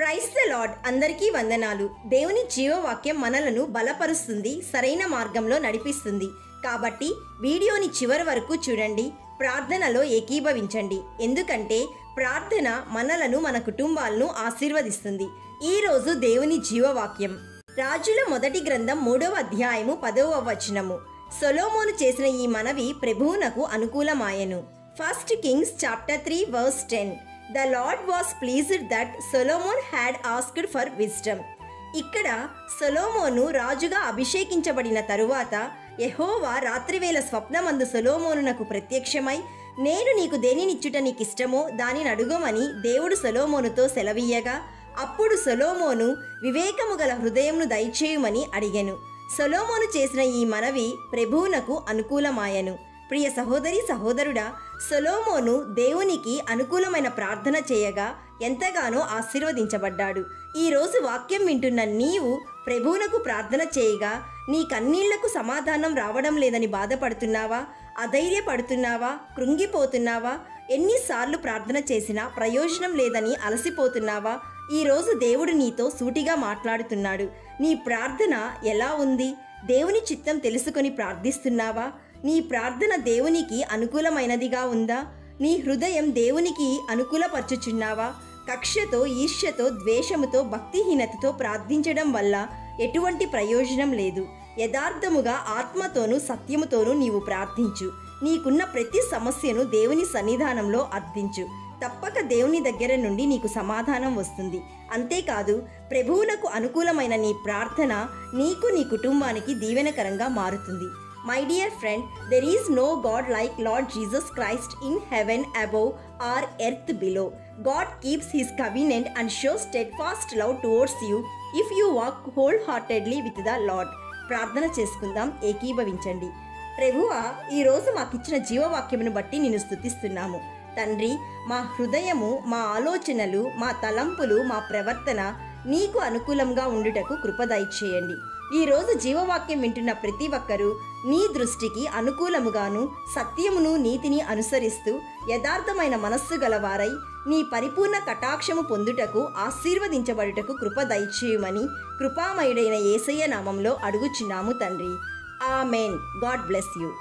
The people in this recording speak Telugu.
Praise the lord. అందరికీ వందనాలు. దేవుని జీవవాక్యం మనలను బలపరుస్తుంది, సరైన మార్గంలో నడిపిస్తుంది. కాబట్టి వీడియోని చివరి వరకు చూడండి, ప్రార్థనలో ఏకీభవించండి. ఎందుకంటే ప్రార్థన మనలను, మన కుటుంబాలను ఆశీర్వదిస్తుంది. ఈరోజు దేవుని జీవవాక్యం రాజుల మొదటి గ్రంథం 3వ అధ్యాయము 10వ వచనము. సొలొమోను చేసిన ఈ మనవి ప్రభువునకు అనుకూలమాయెను. 1 Kings chapter 3 verse 10. The Lord was pleased that Solomon had asked for wisdom. ఇక్కడ సొలొమోను రాజుగా అభిషేకించబడిన తరువాత యెహోవా రాత్రివేళ స్వప్నమందు సొలొమోనునకు ప్రత్యక్షమై, నేను నీకు దేనినిచ్చుట నీకిష్టమో దానిని అడుగమని దేవుడు సొలొమోనుతో సెలవీయగా, అప్పుడు సొలొమోను వివేకము గల హృదయమును దయచేయుమని అడిగెను. సొలొమోను చేసిన ఈ మనవి ప్రభువునకు అనుకూలమాయెను. ప్రియ సహోదరి సహోదరుడా, సొలొమోను దేవునికి అనుకూలమైన ప్రార్థన చేయగా ఎంతగానో ఆశీర్వదించబడ్డాడు. ఈరోజు వాక్యం వింటున్న నీవు ప్రభువునకు ప్రార్థన చేయగా నీ కన్నీళ్లకు సమాధానం రావడం లేదని బాధపడుతున్నావా? అధైర్యపడుతున్నావా? కృంగిపోతున్నావా? ఎన్నిసార్లు ప్రార్థన చేసినా ప్రయోజనం లేదని అలసిపోతున్నావా? ఈరోజు దేవుడు నీతో సూటిగా మాట్లాడుతున్నాడు. నీ ప్రార్థన ఎలా ఉంది? దేవుని చిత్తం తెలుసుకొని ప్రార్థిస్తున్నావా? నీ ప్రార్థన దేవునికి అనుకూలమైనదిగా ఉందా? నీ హృదయం దేవునికి అనుకూలపరచుచున్నావా? కక్షతో, ఈర్ష్యతో, ద్వేషముతో, భక్తిహీనతతో ప్రార్థించడం వల్ల ఎటువంటి ప్రయోజనం లేదు. యథార్థముగా ఆత్మతోనూ సత్యముతోనూ నీవు ప్రార్థించు. నీకున్న ప్రతి సమస్యను దేవుని సన్నిధానంలో అర్థించు. తప్పక దేవుని దగ్గర నుండి నీకు సమాధానం వస్తుంది. అంతేకాదు, ప్రభువునకు అనుకూలమైన నీ ప్రార్థన నీకు, నీ కుటుంబానికి దీవెనకరంగా మారుతుంది. My dear friend, there is no God like Lord Jesus Christ in heaven above or earth below. God keeps his covenant and shows steadfast love towards you if you walk wholeheartedly with the Lord. ప్రార్థన చేసుకుందాం, ఏకీభవించండి. ప్రభువా, ఈరోజు మాకిచ్చిన జీవవాక్యమును బట్టి నిన్ను స్తుతిస్తున్నాము. తండ్రి, మా హృదయము, మా ఆలోచనలు, మా తలంపులు, మా ప్రవర్తన నీకు అనుకూలంగా ఉండుటకు కృప దయచేయండి. ఈరోజు జీవవాక్యం వింటున్న ప్రతి ఒక్కరూ నీ దృష్టికి అనుకూలముగాను, సత్యమును, నీతిని అనుసరిస్తూ యథార్థమైన మనస్సు గలవారై నీ పరిపూర్ణ కటాక్షము పొందుటకు, ఆశీర్వదించబడుటకు కృప దయచేయుమని కృపామయుడైన యేసయ్య నామంలో అడుగుచున్నాము తండ్రి. ఆమెన్. God bless you.